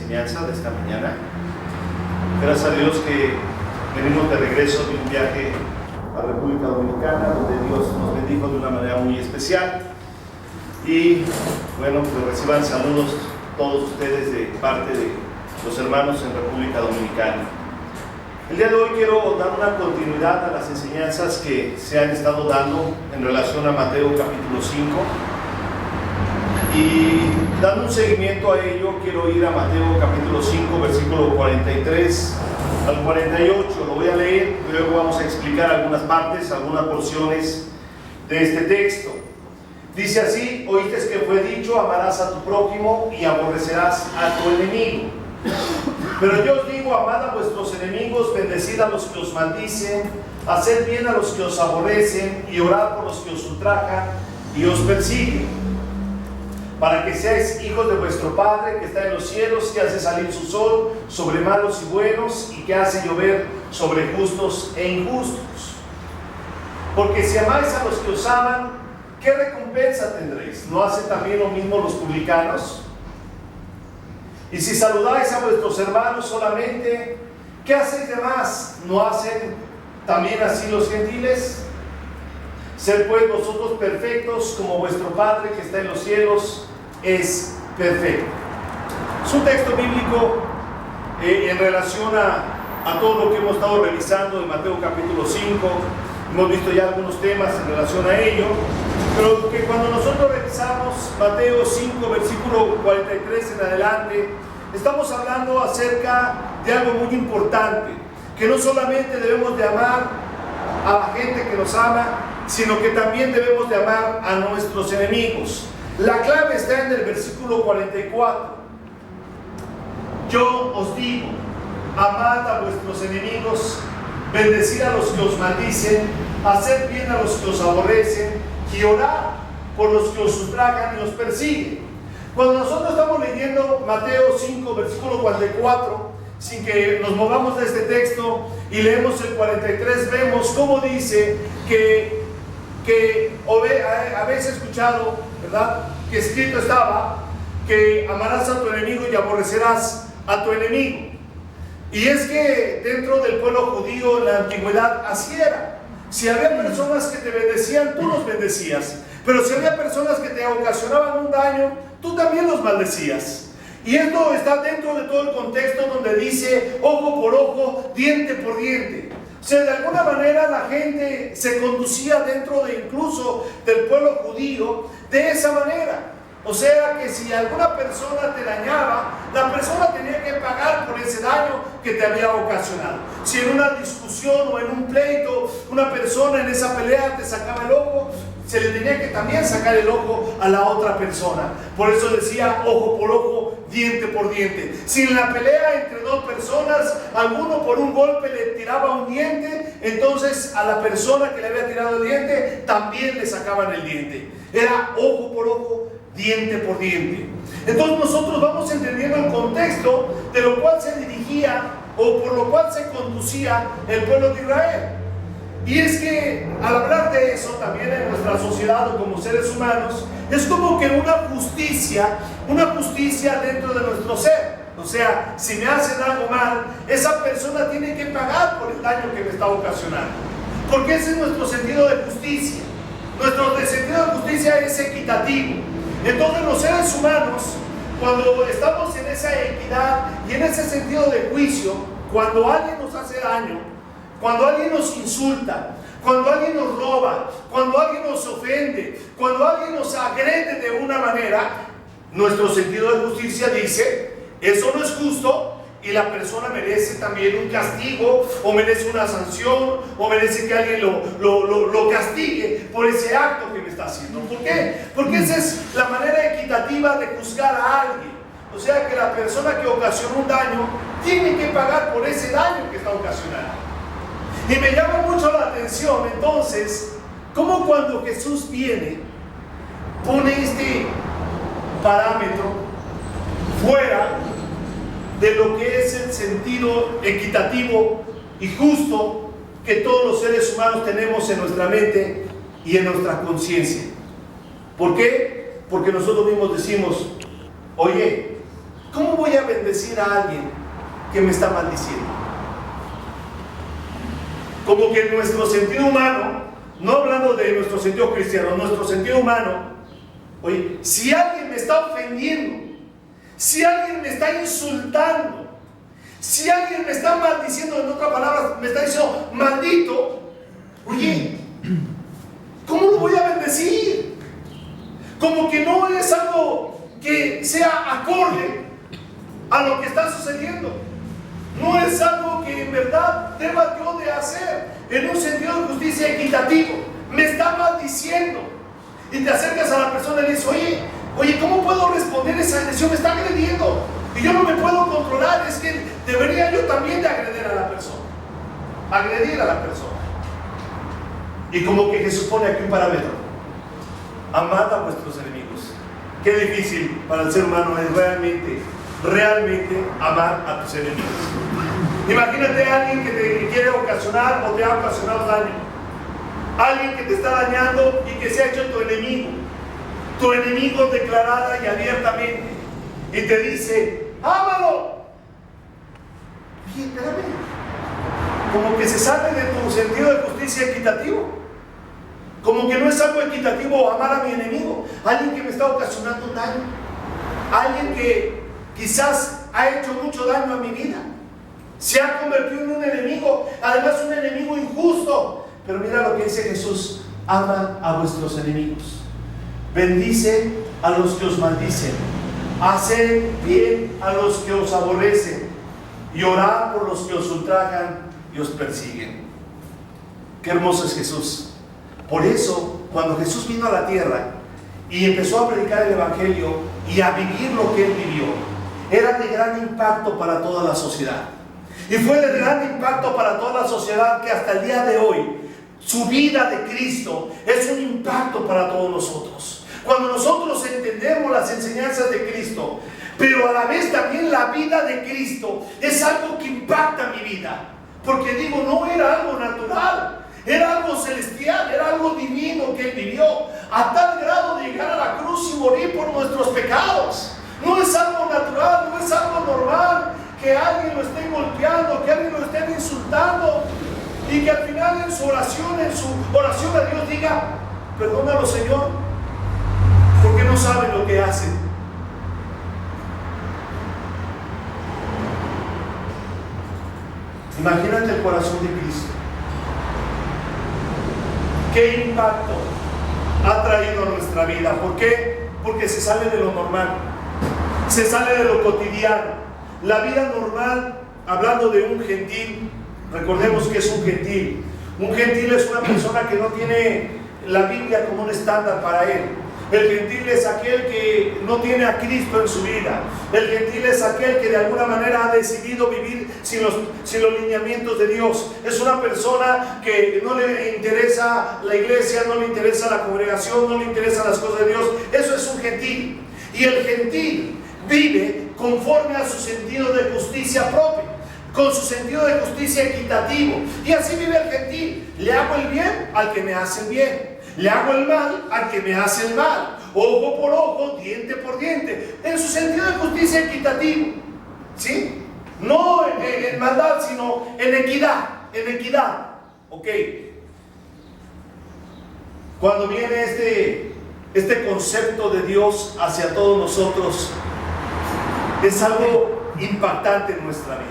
enseñanza de esta mañana. Gracias a Dios que venimos de regreso de un viaje a República Dominicana, donde Dios nos bendijo de una manera muy especial. Y bueno, pues reciban saludos todos ustedes de parte de los hermanos en República Dominicana. El día de hoy quiero dar una continuidad a las enseñanzas que se han estado dando en relación a Mateo capítulo 5. Y dando un seguimiento a ello, quiero ir a Mateo capítulo 5, versículo 43 al 48. Lo voy a leer, luego vamos a explicar algunas partes, algunas porciones de este texto. Dice así: oíste que fue dicho, amarás a tu prójimo y aborrecerás a tu enemigo. Pero yo os digo, amad a vuestros enemigos, bendecid a los que os maldicen, haced bien a los que os aborrecen y orad por los que os ultrajan y os persiguen, para que seáis hijos de vuestro Padre que está en los cielos, que hace salir su sol sobre malos y buenos, y que hace llover sobre justos e injustos. Porque si amáis a los que os aman, ¿qué recompensa tendréis? ¿No hacen también lo mismo los publicanos? Y si saludáis a vuestros hermanos solamente, ¿qué hacéis de más? ¿No hacen también así los gentiles? Sed pues vosotros perfectos, como vuestro Padre que está en los cielos es perfecto. Es un texto bíblico en relación a todo lo que hemos estado revisando en Mateo capítulo 5. Hemos visto ya algunos temas en relación a ello, pero que cuando nosotros revisamos Mateo 5, versículo 43 en adelante, estamos hablando acerca de algo muy importante, que no solamente debemos de amar a la gente que nos ama, sino que también debemos de amar a nuestros enemigos. La clave está en el versículo 44. Yo os digo, amad a vuestros enemigos, bendecid a los que os maldicen, haced bien a los que os aborrecen y orad por los que os ultrajan y os persiguen. Cuando nosotros estamos leyendo Mateo 5, versículo 44, sin que nos movamos de este texto y leemos el 43, vemos cómo dice que habéis escuchado, ¿verdad?, que escrito estaba que amarás a tu enemigo y aborrecerás a tu enemigo. Y es que dentro del pueblo judío en la antigüedad así era. Si había personas que te bendecían, tú los bendecías, pero si había personas que te ocasionaban un daño, tú también los maldecías. Y esto está dentro de todo el contexto donde dice ojo por ojo, diente por diente. O sea, de alguna manera la gente se conducía dentro de incluso del pueblo judío de esa manera. O sea que si alguna persona te dañaba, la persona tenía que pagar por ese daño que te había ocasionado. Si en una discusión o en un pleito, una persona en esa pelea te sacaba el ojo, se le tenía que también sacar el ojo a la otra persona. Por eso decía ojo por ojo, diente por diente. Si en la pelea entre dos personas, alguno por un golpe le tiraba un diente, entonces a la persona que le había tirado el diente también le sacaban el diente. Era ojo por ojo, diente por diente. Entonces nosotros vamos entendiendo el contexto de lo cual se dirigía o por lo cual se conducía el pueblo de Israel. Y es que al hablar de eso también en nuestra sociedad o como seres humanos, es como que una justicia dentro de nuestro ser. O sea, si me hacen algo mal, esa persona tiene que pagar por el daño que me está ocasionando, porque ese es nuestro sentido de justicia. Nuestro sentido de justicia es equitativo. Entonces los seres humanos, cuando estamos en esa equidad y en ese sentido de juicio, cuando alguien nos hace daño, cuando alguien nos insulta, cuando alguien nos roba, cuando alguien nos ofende, cuando alguien nos agrede de una manera, nuestro sentido de justicia dice, eso no es justo y la persona merece también un castigo, o merece una sanción, o merece que alguien lo castigue por ese acto que me está haciendo. ¿Por qué? Porque esa es la manera equitativa de juzgar a alguien. O sea que la persona que ocasionó un daño tiene que pagar por ese daño que está ocasionando. Y me llama mucho la atención entonces cómo cuando Jesús viene pone este parámetro fuera de lo que es el sentido equitativo y justo que todos los seres humanos tenemos en nuestra mente y en nuestra conciencia. ¿Por qué? Porque nosotros mismos decimos, oye, ¿cómo voy a bendecir a alguien que me está maldiciendo? Como que nuestro sentido humano, no hablando de nuestro sentido cristiano, nuestro sentido humano, oye, si alguien me está ofendiendo, si alguien me está insultando, si alguien me está maldiciendo, en otras palabras, me está diciendo maldito, oye, ¿cómo lo voy a bendecir? Como que no es algo que sea acorde a lo que está sucediendo. No es algo que en verdad deba yo de hacer en un sentido de justicia equitativo. Me está maldiciendo. Y te acercas a la persona y le dices, oye, ¿cómo puedo responder esa agresión? Me está agrediendo y yo no me puedo controlar. Es que debería yo también de agredir a la persona. Agredir a la persona. Y como que Jesús pone aquí un parámetro: amad a vuestros enemigos. Qué difícil para el ser humano es realmente amar a tus enemigos. Imagínate a alguien que te quiere ocasionar o te ha ocasionado daño, alguien que te está dañando y que se ha hecho tu enemigo declarada y abiertamente, y te dice, ámalo. Y espérame, como que se sale de tu sentido de justicia equitativo, como que no es algo equitativo amar a mi enemigo, alguien que me está ocasionando daño, alguien que quizás ha hecho mucho daño a mi vida, se ha convertido en un enemigo, además un enemigo injusto. Pero mira lo que dice Jesús: amad a vuestros enemigos, bendice a los que os maldicen, haced bien a los que os aborrecen y orad por los que os ultrajan y os persiguen. Qué hermoso es Jesús. Por eso, cuando Jesús vino a la tierra y empezó a predicar el Evangelio y a vivir lo que Él vivió, era de gran impacto para toda la sociedad. Y fue de gran impacto para toda la sociedad que hasta el día de hoy su vida de Cristo es un impacto para todos nosotros. Cuando nosotros entendemos las enseñanzas de Cristo, pero a la vez también la vida de Cristo es algo que impacta mi vida. Porque digo, no era algo natural, era algo celestial, era algo divino que Él vivió, a tal grado de llegar a la cruz y morir por nuestros pecados. No es algo natural, no es algo normal que alguien lo esté golpeando, que alguien lo esté insultando y que al final en su oración a Dios diga, perdónalo, Señor, porque no saben lo que hacen. Imagínate el corazón de Cristo. ¿Qué impacto ha traído a nuestra vida? ¿Por qué? Porque se sale de lo normal, se sale de lo cotidiano. La vida normal, hablando de un gentil, recordemos que es un gentil. Un gentil es una persona que no tiene la Biblia como un estándar para él. El gentil es aquel que no tiene a Cristo en su vida. El gentil es aquel que de alguna manera ha decidido vivir sin los lineamientos de Dios. Es una persona que no le interesa la iglesia, no le interesa la congregación, no le interesan las cosas de Dios. Eso es un gentil. Y el gentil vive conforme a su sentido de justicia propio, con su sentido de justicia equitativo. Y así vive el gentil. Le hago el bien al que me hace el bien, le hago el mal al que me hace el mal, ojo por ojo, diente por diente, en su sentido de justicia equitativo, ¿sí? No en maldad, sino en equidad, ok. Cuando viene este concepto de Dios hacia todos nosotros, es algo impactante en nuestra vida.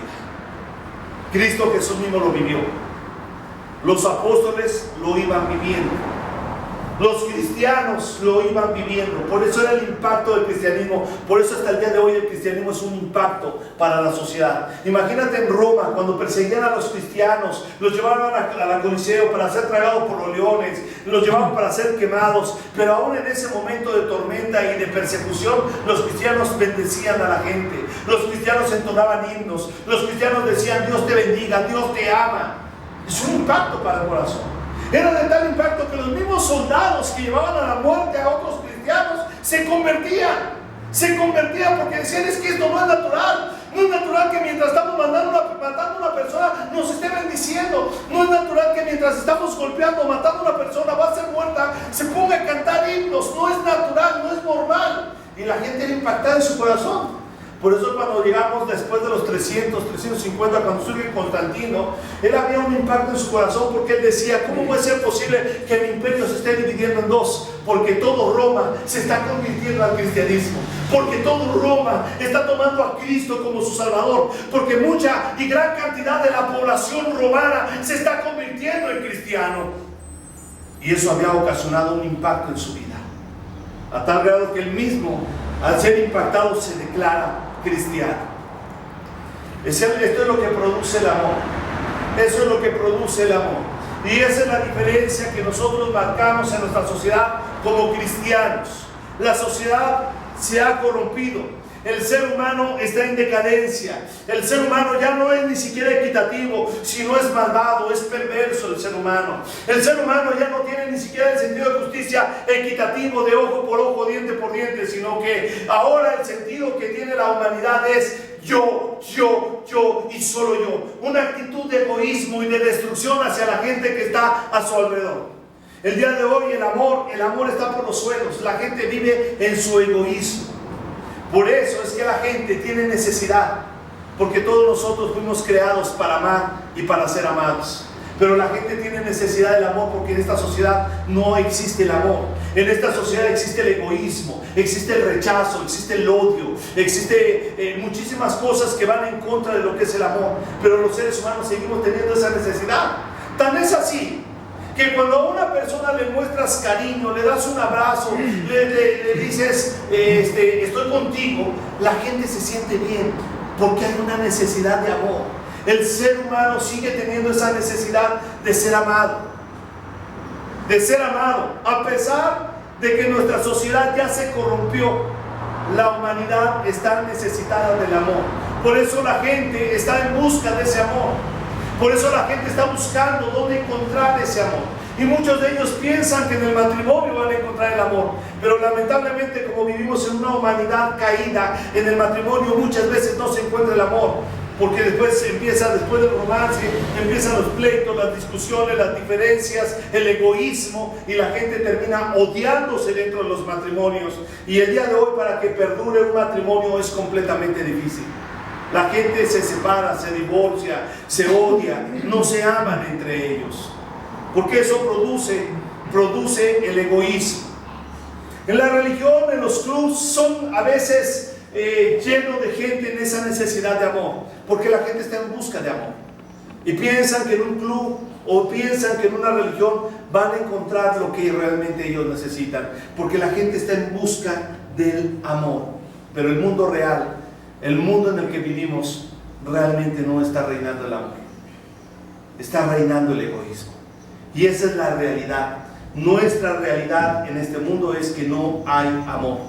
Cristo Jesús mismo lo vivió, los apóstoles lo iban viviendo, los cristianos lo iban viviendo. Por eso era el impacto del cristianismo. Por eso hasta el día de hoy el cristianismo es un impacto para la sociedad. Imagínate en Roma, cuando perseguían a los cristianos, los llevaban a la Coliseo para ser tragados por los leones, los llevaban para ser quemados. Pero aún en ese momento de tormenta y de persecución, los cristianos bendecían a la gente, los cristianos entonaban himnos, los cristianos decían, Dios te bendiga, Dios te ama. Es un impacto para el corazón. Era de tal impacto que los mismos soldados que llevaban a la muerte a otros cristianos se convertían porque decían, es que esto no es natural. No es natural que mientras estamos matando a una persona nos esté bendiciendo. No es natural que mientras estamos golpeando, matando a una persona, va a ser muerta, se ponga a cantar himnos. No es natural, no es normal. Y la gente era impactada en su corazón. Por eso cuando llegamos después de los 300, 350, cuando surge Constantino, él había un impacto en su corazón, porque él decía: ¿cómo puede ser posible que mi imperio se esté dividiendo en dos? Porque todo Roma se está convirtiendo al cristianismo, porque todo Roma está tomando a Cristo como su Salvador, porque mucha y gran cantidad de la población romana se está convirtiendo en cristiano. Y eso había ocasionado un impacto en su vida, a tal grado que él mismo, al ser impactado, se declara cristiano. Esto es lo que produce el amor. Eso es lo que produce el amor. Y esa es la diferencia que nosotros marcamos en nuestra sociedad como cristianos. La sociedad se ha corrompido. El ser humano está en decadencia. El ser humano ya no es ni siquiera equitativo, sino es malvado, es perverso el ser humano. El ser humano ya no tiene ni siquiera el sentido de justicia equitativo de ojo por ojo, diente por diente, sino que ahora el sentido que tiene la humanidad es yo y solo yo. Una actitud de egoísmo y de destrucción hacia la gente que está a su alrededor. El día de hoy el amor está por los suelos. La gente vive en su egoísmo. Por eso es que la gente tiene necesidad, porque todos nosotros fuimos creados para amar y para ser amados. Pero la gente tiene necesidad del amor, porque en esta sociedad no existe el amor. En esta sociedad existe el egoísmo, existe el rechazo, existe el odio, existe muchísimas cosas que van en contra de lo que es el amor. Pero los seres humanos seguimos teniendo esa necesidad. Tan es así que cuando a una persona le muestras cariño, le das un abrazo, le dices estoy contigo, la gente se siente bien, porque hay una necesidad de amor. El ser humano sigue teniendo esa necesidad de ser amado, a pesar de que nuestra sociedad ya se corrompió. La humanidad está necesitada del amor. Por eso la gente está en busca de ese amor. Por eso la gente está buscando dónde encontrar ese amor. Y muchos de ellos piensan que en el matrimonio van a encontrar el amor. Pero lamentablemente, como vivimos en una humanidad caída, en el matrimonio muchas veces no se encuentra el amor. Porque después del romance, empiezan los pleitos, las discusiones, las diferencias, el egoísmo, y la gente termina odiándose dentro de los matrimonios. Y el día de hoy, para que perdure un matrimonio, es completamente difícil. La gente se separa, se divorcia, se odia, no se aman entre ellos. Porque eso produce el egoísmo. En la religión, en los clubs, son a veces llenos de gente en esa necesidad de amor. Porque la gente está en busca de amor. Y piensan que en un club o piensan que en una religión van a encontrar lo que realmente ellos necesitan. Porque la gente está en busca del amor. Pero el mundo real, el mundo en el que vivimos, realmente no está reinando el amor. Está reinando el egoísmo. Y esa es la realidad. Nuestra realidad en este mundo es que no hay amor.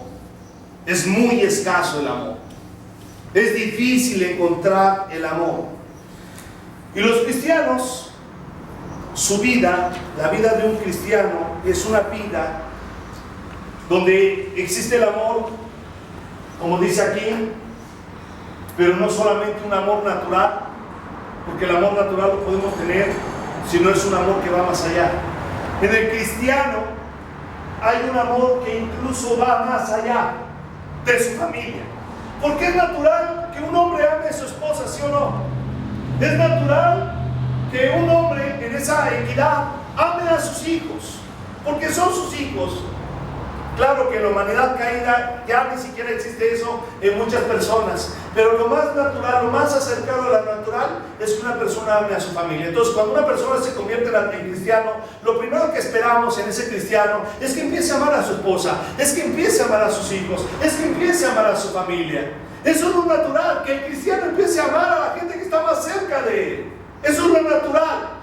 Es muy escaso el amor. Es difícil encontrar el amor. Y los cristianos, su vida, la vida de un cristiano, es una vida donde existe el amor, como dice aquí, pero no solamente un amor natural, porque el amor natural lo podemos tener, sino es un amor que va más allá. En el cristiano hay un amor que incluso va más allá de su familia. Porque es natural que un hombre ame a su esposa, ¿sí o no? Es natural que un hombre en esa equidad ame a sus hijos, porque son sus hijos. Claro que en la humanidad caída ya ni siquiera existe eso en muchas personas, pero lo más natural, lo más acercado a lo natural es que una persona ame a su familia. Entonces, cuando una persona se convierte en cristiano, lo primero que esperamos en ese cristiano es que empiece a amar a su esposa, es que empiece a amar a sus hijos, es que empiece a amar a su familia. Eso es lo natural, que el cristiano empiece a amar a la gente que está más cerca de él. Eso es lo natural.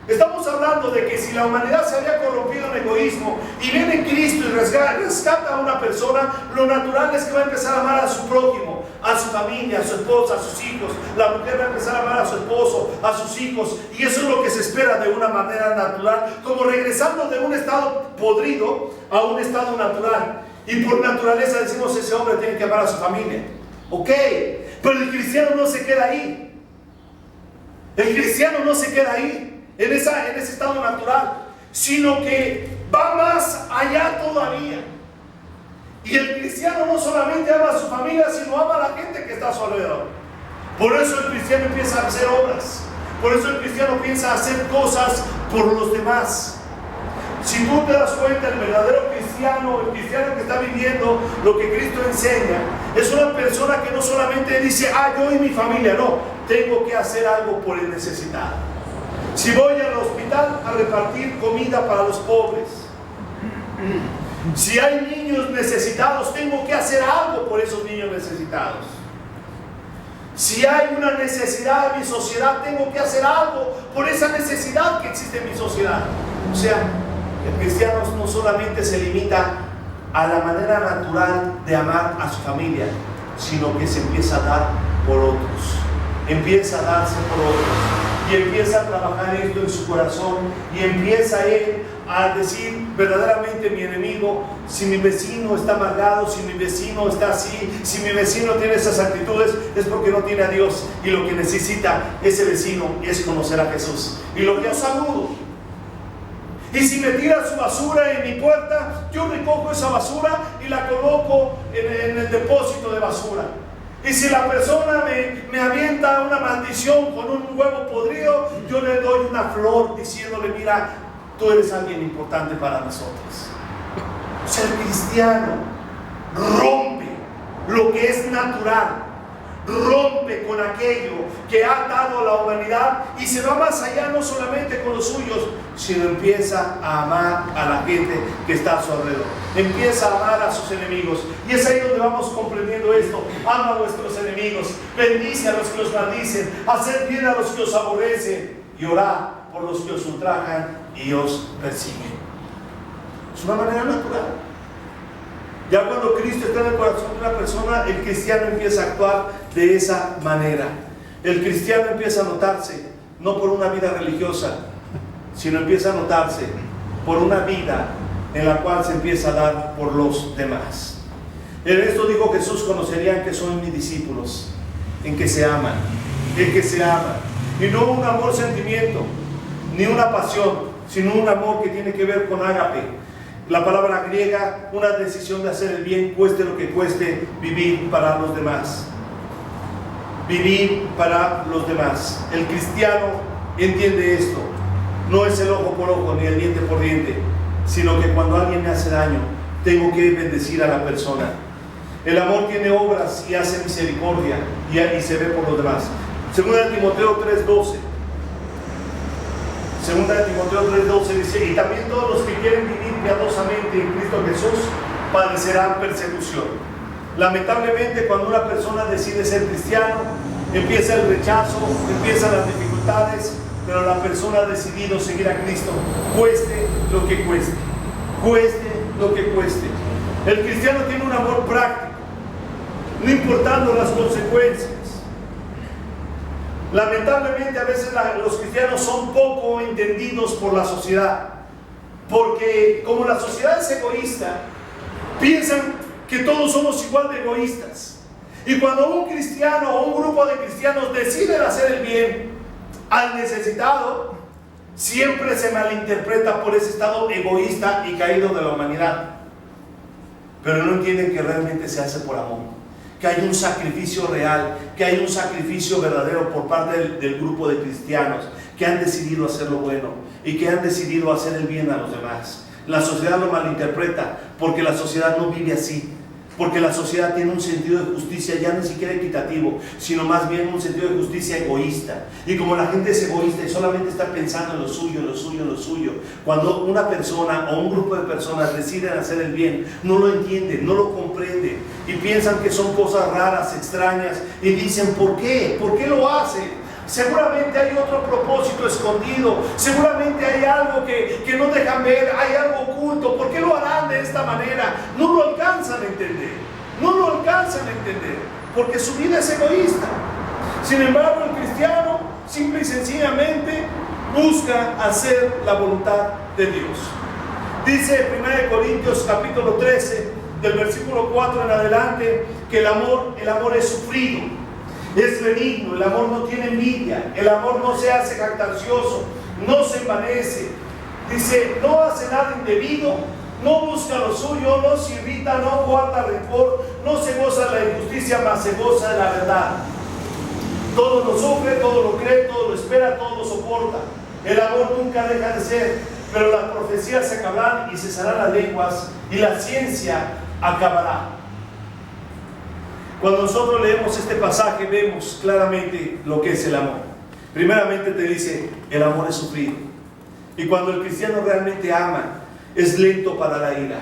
Estamos hablando de que si la humanidad se había corrompido en egoísmo y viene Cristo y rescata a una persona, lo natural es que va a empezar a amar a su prójimo, a su familia, a su esposa, a sus hijos. La mujer va a empezar a amar a su esposo, a sus hijos, y eso es lo que se espera de una manera natural, como regresando de un estado podrido a un estado natural. Y por naturaleza decimos, ese hombre tiene que amar a su familia. Ok, pero el cristiano no se queda ahí. El cristiano no se queda ahí. En ese estado natural, sino que va más allá todavía. Y el cristiano no solamente ama a su familia, sino ama a la gente que está a su alrededor. Por eso el cristiano empieza a hacer obras. Por eso el cristiano piensa hacer cosas por los demás. Si tú te das cuenta, el verdadero cristiano, el cristiano que está viviendo lo que Cristo enseña, es una persona que no solamente dice, yo y mi familia, no, tengo que hacer algo por el necesitado. Si voy al hospital a repartir comida para los pobres, si hay niños necesitados, tengo que hacer algo por esos niños necesitados. Si hay una necesidad en mi sociedad, tengo que hacer algo por esa necesidad que existe en mi sociedad. O sea, el cristiano no solamente se limita a la manera natural de amar a su familia, sino que se empieza a dar por otros. Empieza a darse por otros. Y empieza a trabajar esto en su corazón. Y empieza él a decir, verdaderamente mi enemigo, si mi vecino está amargado, si mi vecino está así, si mi vecino tiene esas actitudes, es porque no tiene a Dios. Y lo que necesita ese vecino es conocer a Jesús. Y lo que yo saludo. Y si me tira su basura en mi puerta, yo recojo esa basura y la coloco en el depósito de basura. Y si la persona me avienta una maldición con un huevo podrido, yo le doy una flor diciéndole, mira, tú eres alguien importante para nosotros. O sea, el cristiano rompe lo que es natural, rompe con aquello que ha dado a la humanidad y se va más allá, no solamente con los suyos, sino empieza a amar a la gente que está a su alrededor, empieza a amar a sus enemigos. Y es ahí donde vamos comprendiendo esto: ama a vuestros enemigos, bendice a los que os maldicen, haced bien a los que os aborrecen y orad por los que os ultrajan y os persiguen. Es una manera natural. Ya cuando Cristo está en el corazón de una persona, el cristiano empieza a actuar de esa manera. El cristiano empieza a notarse, no por una vida religiosa, sino empieza a notarse por una vida en la cual se empieza a dar por los demás. En esto dijo Jesús: conocerían que son mis discípulos, en que se aman, en que se aman. Y no un amor sentimiento, ni una pasión, sino un amor que tiene que ver con ágape. La palabra griega, una decisión de hacer el bien, cueste lo que cueste, vivir para los demás. Vivir para los demás. El cristiano entiende esto. No es el ojo por ojo, ni el diente por diente, sino que cuando alguien me hace daño, tengo que bendecir a la persona. El amor tiene obras y hace misericordia y se ve por los demás. Segunda de Timoteo 3:12. Segunda de Timoteo 3:12 dice: y también todos los que quieren vivir piadosamente en Cristo Jesús padecerán persecución. Lamentablemente, cuando una persona decide ser cristiano, empieza el rechazo, empiezan las dificultades, pero la persona ha decidido seguir a Cristo, cueste lo que cueste, cueste lo que cueste. El cristiano tiene un amor práctico, no importando las consecuencias. Lamentablemente a veces los cristianos son poco entendidos por la sociedad, porque como la sociedad es egoísta, piensan que todos somos igual de egoístas. Y cuando un cristiano o un grupo de cristianos deciden hacer el bien al necesitado, siempre se malinterpreta por ese estado egoísta y caído de la humanidad. Pero no entienden que realmente se hace por amor, que hay un sacrificio real, que hay un sacrificio verdadero por parte del grupo de cristianos que han decidido hacer lo bueno y que han decidido hacer el bien a los demás. La sociedad lo malinterpreta porque la sociedad no vive así, porque la sociedad tiene un sentido de justicia ya ni siquiera equitativo, sino más bien un sentido de justicia egoísta. Y como la gente es egoísta y solamente está pensando en lo suyo, en lo suyo, en lo suyo, cuando una persona o un grupo de personas deciden hacer el bien, no lo entienden, no lo comprenden y piensan que son cosas raras, extrañas, y dicen: ¿por qué? ¿Por qué lo hacen? Seguramente hay otro propósito escondido, seguramente hay algo que no dejan ver, hay algo oculto. ¿Por qué lo harán de esta manera? No lo alcanzan a entender, no lo alcanzan a entender, porque su vida es egoísta. Sin embargo, el cristiano simple y sencillamente busca hacer la voluntad de Dios. Dice 1 Corintios capítulo 13, del versículo 4 en adelante, que el amor es sufrido, es benigno, el amor no tiene envidia, el amor no se hace jactancioso, no se envanece. Dice: no hace nada indebido, no busca lo suyo, no se irrita, no guarda rencor, no se goza de la injusticia, mas se goza de la verdad. Todo lo sufre, todo lo cree, todo lo espera, todo lo soporta. El amor nunca deja de ser, pero las profecías se acabarán y cesarán las lenguas y la ciencia acabará. Cuando nosotros leemos este pasaje vemos claramente lo que es el amor. Primeramente te dice, el amor es sufrido. Y cuando el cristiano realmente ama, es lento para la ira.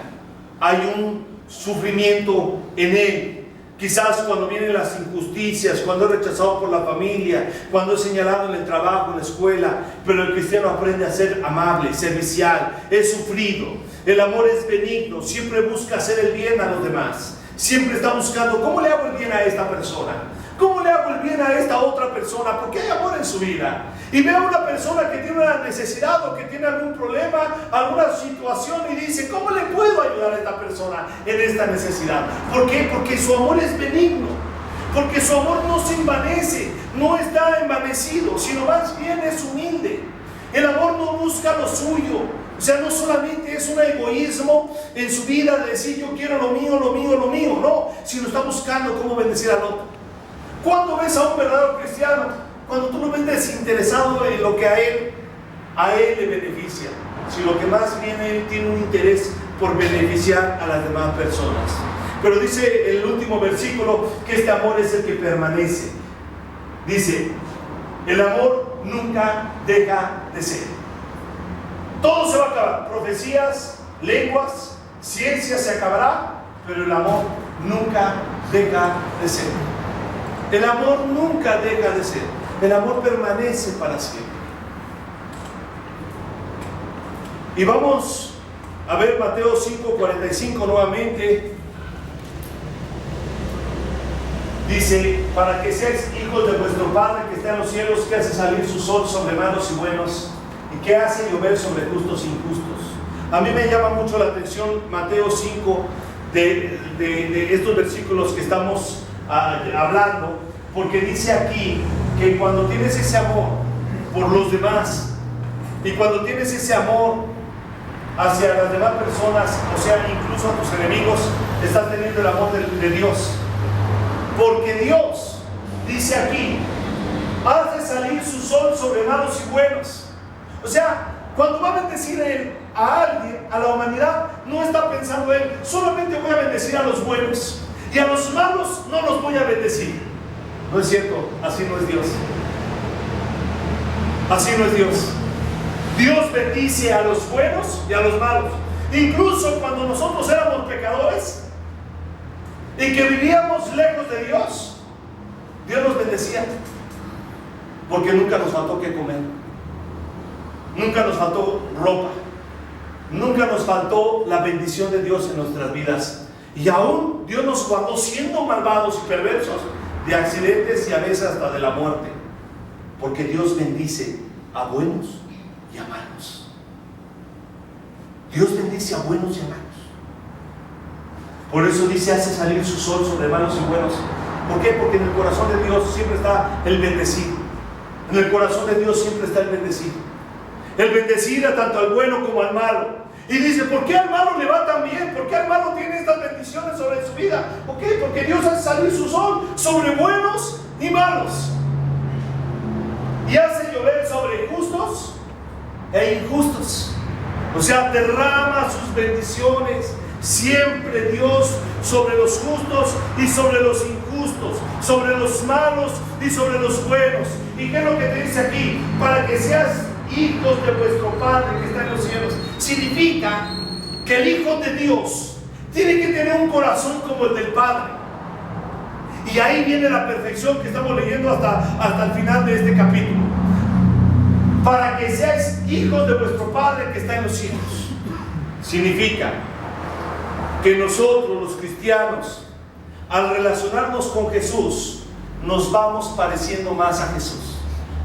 Hay un sufrimiento en él. Quizás cuando vienen las injusticias, cuando es rechazado por la familia, cuando es señalado en el trabajo, en la escuela, pero el cristiano aprende a ser amable, servicial, es sufrido. El amor es benigno, siempre busca hacer el bien a los demás. Siempre está buscando, ¿cómo le hago el bien a esta persona? ¿Cómo le hago el bien a esta otra persona? Porque hay amor en su vida. Y ve a una persona que tiene una necesidad o que tiene algún problema, alguna situación y dice, ¿cómo le puedo ayudar a esta persona en esta necesidad? ¿Por qué? Porque su amor es benigno. Porque su amor no se envanece, no está envanecido, sino más bien es humilde. El amor no busca lo suyo. O sea, no solamente es un egoísmo en su vida de decir yo quiero lo mío, lo mío, lo mío. No, sino está buscando cómo bendecir al otro. ¿Cuándo ves a un verdadero cristiano? Cuando tú lo ves desinteresado en lo que a él le beneficia. Si lo que más bien él tiene un interés por beneficiar a las demás personas. Pero dice el último versículo que este amor es el que permanece. Dice, el amor nunca deja de ser. Todo se va a acabar. Profecías, lenguas, ciencia se acabará, pero el amor nunca deja de ser. El amor nunca deja de ser. El amor permanece para siempre. Y vamos a ver Mateo 5:45 nuevamente. Dice, para que seáis hijos de vuestro Padre que está en los cielos, que hace salir su sol sobre malos y buenos, y que hace llover sobre justos e injustos. A mí me llama mucho la atención Mateo 5 de estos versículos que estamos hablando, porque dice aquí que cuando tienes ese amor por los demás y cuando tienes ese amor hacia las demás personas, o sea, incluso a tus enemigos, estás teniendo el amor de Dios. Porque Dios, dice aquí, hace salir su sol sobre malos y buenos. O sea, cuando va a bendecir Él a alguien, a la humanidad, no está pensando Él, solamente voy a bendecir a los buenos y a los malos no los voy a bendecir. No es cierto, así no es Dios. Así no es Dios. Dios bendice a los buenos y a los malos. Incluso cuando nosotros éramos pecadores y que vivíamos lejos de Dios, Dios nos bendecía, porque nunca nos faltó qué comer, nunca nos faltó ropa, nunca nos faltó la bendición de Dios en nuestras vidas. Y aún Dios nos guardó siendo malvados y perversos de accidentes y a veces hasta de la muerte, porque Dios bendice a buenos y a malos. Dios bendice a buenos y a malos. Por eso dice, hace salir su sol sobre malos y buenos. ¿Por qué? Porque en el corazón de Dios siempre está el bendecido. En el corazón de Dios siempre está el bendecido. El bendecir a tanto al bueno como al malo. Y dice, ¿por qué al malo le va tan bien? ¿Por qué al malo tiene estas bendiciones sobre su vida? ¿Por qué? Porque Dios hace salir su sol sobre buenos y malos. Y hace llover sobre justos e injustos. O sea, derrama sus bendiciones siempre Dios sobre los justos y sobre los injustos, sobre los malos y sobre los buenos. ¿Y qué es lo que te dice aquí? Para que seas hijos de vuestro Padre que está en los cielos. Significa que el Hijo de Dios tiene que tener un corazón como el del Padre. Y ahí viene la perfección que estamos leyendo hasta el final de este capítulo. Para que seáis hijos de vuestro Padre que está en los cielos. Significa que nosotros los cristianos, al relacionarnos con Jesús, nos vamos pareciendo más a Jesús.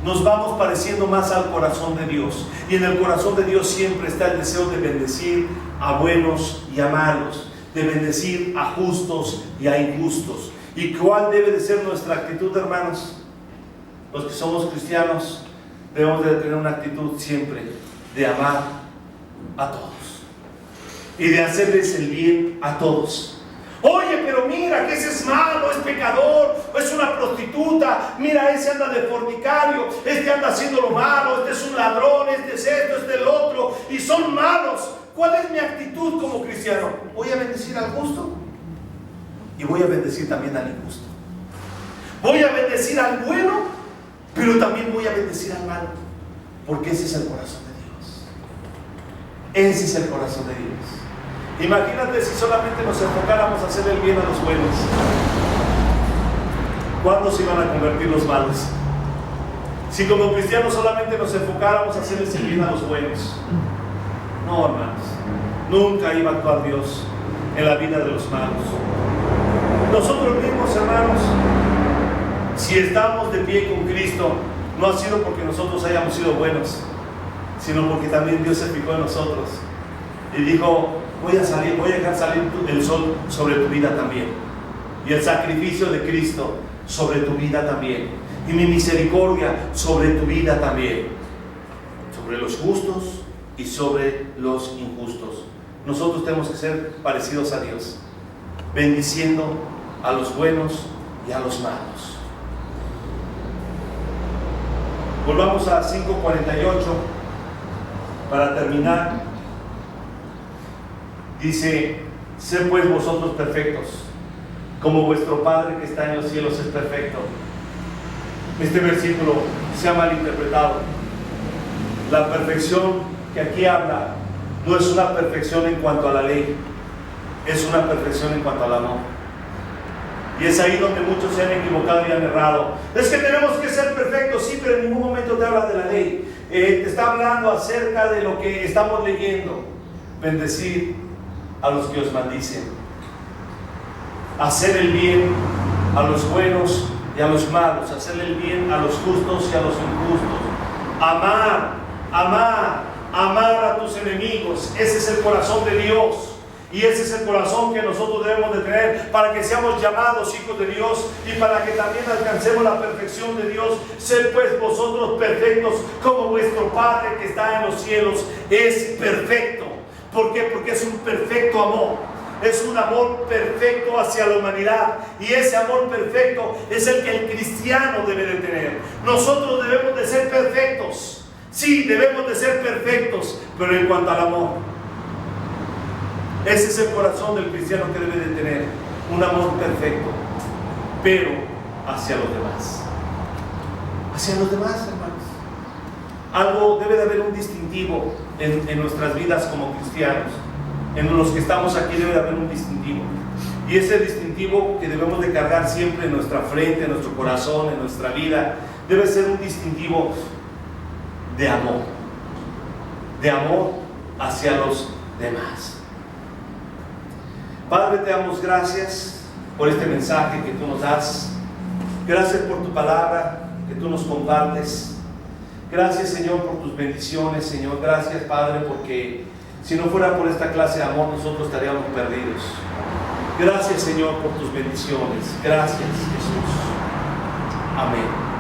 Nos vamos pareciendo más al corazón de Dios. Y en el corazón de Dios siempre está el deseo de bendecir a buenos y a malos, de bendecir a justos y a injustos. ¿Y cuál debe de ser nuestra actitud, hermanos? Los que somos cristianos debemos de tener una actitud siempre de amar a todos. y de hacerles el bien a todos. Oye, pero mira que ese es malo, es pecador, es una prostituta, mira, ese anda de fornicario, este anda haciendo lo malo, este es un ladrón, este es esto, este es el otro, y son malos. ¿Cuál es mi actitud como cristiano? Voy a bendecir al justo y voy a bendecir también al injusto. Voy a bendecir al bueno, pero también voy a bendecir al malo, porque ese es el corazón de Dios. Ese es el corazón de Dios. Imagínate si solamente nos enfocáramos a hacer el bien a los buenos. ¿Cuándo se iban a convertir los malos? Si como cristianos solamente nos enfocáramos a hacerles el bien a los buenos. No, hermanos, nunca iba a actuar Dios en la vida de los malos. Nosotros mismos, hermanos, si estamos de pie con Cristo, no ha sido porque nosotros hayamos sido buenos, sino porque también Dios se fijó en nosotros y dijo: voy a dejar salir el sol sobre tu vida también, y el sacrificio de Cristo sobre tu vida también, y mi misericordia sobre tu vida también, sobre los justos y sobre los injustos. Nosotros tenemos que ser parecidos a Dios, bendiciendo a los buenos y a los malos. Volvamos a 5:48 para terminar. Dice: sed pues vosotros perfectos, como vuestro Padre que está en los cielos es perfecto. Este versículo se ha malinterpretado. La perfección que aquí habla no es una perfección en cuanto a la ley, es una perfección en cuanto al amor. Y es ahí donde muchos se han equivocado y han errado. Es que tenemos que ser perfectos, sí, pero en ningún momento te habla de la ley. Te está hablando acerca de lo que estamos leyendo: bendecir a los que os maldicen, hacer el bien a los buenos y a los malos, hacer el bien a los justos y a los injustos, amar a tus enemigos. Ese es el corazón de Dios, y ese es el corazón que nosotros debemos de tener para que seamos llamados hijos de Dios y para que también alcancemos la perfección de Dios. Sed pues vosotros perfectos, como vuestro Padre que está en los cielos es perfecto. ¿Por qué? Porque es un perfecto amor. Es un amor perfecto hacia la humanidad, y ese amor perfecto es el que el cristiano debe de tener. Nosotros debemos de ser perfectos, sí, debemos de ser perfectos, pero en cuanto al amor, ese es el corazón del cristiano que debe de tener, un amor perfecto, pero hacia los demás. Hacia los demás, hermanos. Debe de haber un distintivo en nuestras vidas como cristianos. En los que estamos aquí debe de haber un distintivo, y ese distintivo que debemos de cargar siempre en nuestra frente, en nuestro corazón, en nuestra vida, debe ser un distintivo de amor hacia los demás. Padre, te damos gracias por este mensaje que tú nos das. Gracias por tu palabra que tú nos compartes. Gracias, Señor, por tus bendiciones, Señor. Gracias, Padre, porque si no fuera por esta clase de amor, nosotros estaríamos perdidos. Gracias, Señor, por tus bendiciones. Gracias, Jesús. Amén.